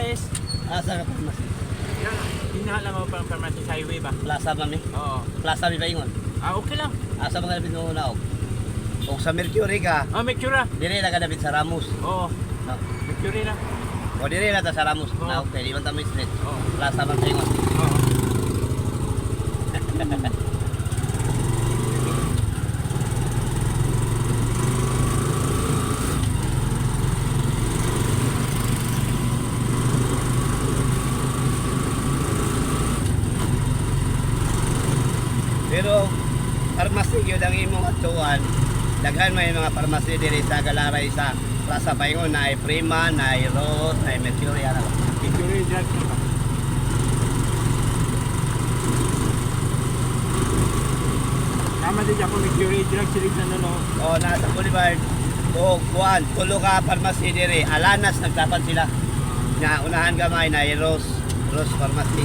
West. Asa ka pharmacy? Yan. Hinahala mo pa ang pharmacy sa highway ba? Plaza mami. Oo. Plaza mi ba ingon? Okay lang. Asa mga labit mo naog? O sa Mercury ka, Make sure ah. dire na ka dabit sa Ramos. Oo. No. Make sure na. O dire na ta sa Ramos. Oo. Na okay, di man ta may street. Oo. Plaza man sa ingon. Oo. Pero pharmacy gyud ang imong atuan. Daghan may mga pharmacy diri sa Galaray sa Plaza Paingon na ay Prima, na ay Rose, na ay Mercury ana. Make sure drug na ba? Tama din ako make sure drug silid na no. O nasa Boulevard. O kuan, tulo ka pharmacy diri. Alanas nagtapan sila. Na unahan gamay na ay Rose, Rose Pharmacy.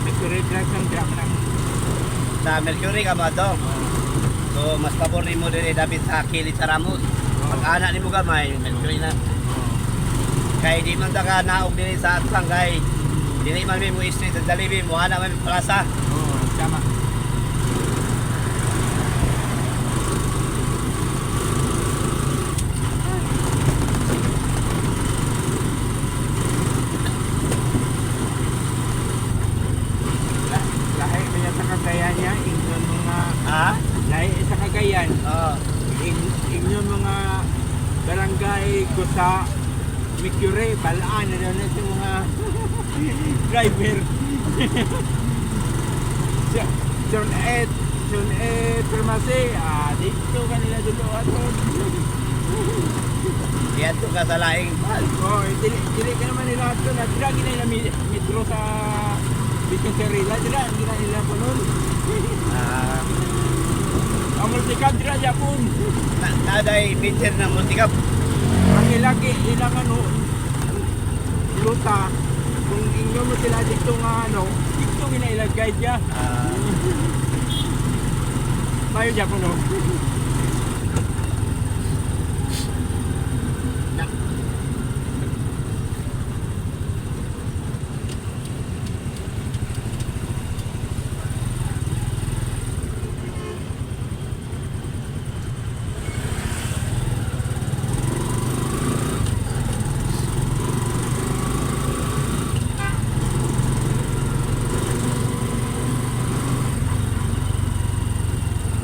Make sure drug ng drug na. Sa Mercury ka ba to? So mas pabor nimo diri David sa kilid sa Ramos. Pag ana nimo gamay, Mercury na. Kay di man ta ka naog diri sa atang kay dili man mo street sa Dalibi mo ana man plaza. Oo, tama. Lahi kaya sa Cagayan niya, inyong mga Ha? lahi sa Cagayan, Oo. inyong mga barangay Gusa, Micure, Balaan, na rin sa mga driver. John Ed Pharmacy, dito kanila dito aton. Diyan to ka sa laing bal. Oh, dili ka naman nila aton, dila nila metro sa Bikin Serila, dila nila punon. Ah, Ang multikab dila Japon. naday meter na multicap. Ang ilagi ilang ano luta kung inyo mo sila dito nga ano dito ginilagay dya Ah, mayo dya po no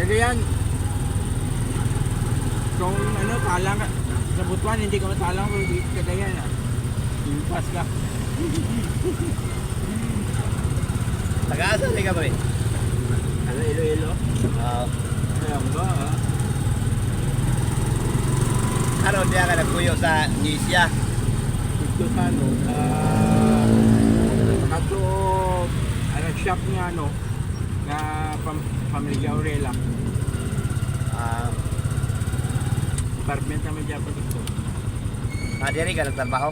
yan kung ano talang sa Butuan hindi ka matalang kung di ka ganyan impas ka taga-asa ni ka ba? ano Iloilo Oo. alam ba Karon diya ka nagpuyo sa Nisya. dito sa ano kato ano shop nga ano na pamilya Aurela Ah, apartment naman dyan pa dito diri ka nagtrabaho?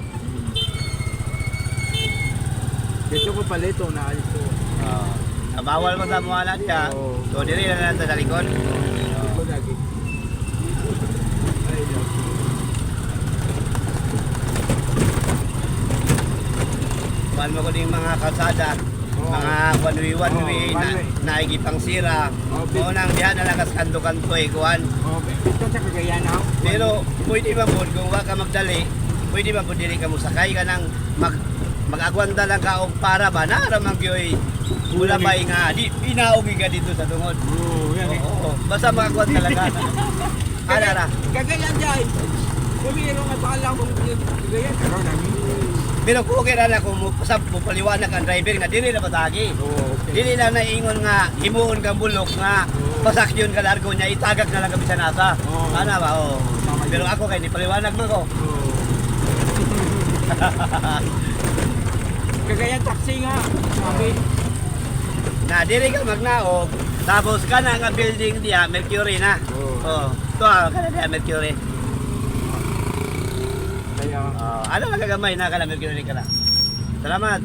dito ko pala ito naalis ko Oo. Bawal mo sa mga na diya. Oo. So diri na lang sa likod. dito ko lagi ay Diyos Kuan mo ko ding mga kalsada. Oo. Mga one way Oo, na one way. naigipang sira. Oo, Mo nang diha na lang kas kanto-kanto kuan. okay dito sa Cagayan ha Pero pwede ba po kung wa ka magdali, pwede ba po dili ka mo sakay ka nang mag-agwanda lang ka og para ba na ramang gyoy ulabay nga di inaogi ka dito sa tungod. oo yan eh Oo. Basta mag-agwanda lang ka. Ana ra. Cagayan dyan kumiro nga pala kung Cagayan pero namin Pero kung okay ra na kung mo paliwanag ang driver nga dili na patagi. oo okay Dili na naingon nga himuon kang bulok nga pasakyon ka largo niya itagak na lang kami sa nasa. Oo. Ana ba? Oo. Tama yun. Pero ako kay ni paliwanag mo ko. oo Cagayan taxi nga sabi Na dili ka magnaog tapos kana nga building diya Mercury na. Oo. Oh. To kana diya Mercury. kaya Ano nagagamay na kana Mercury ka na. Salamat.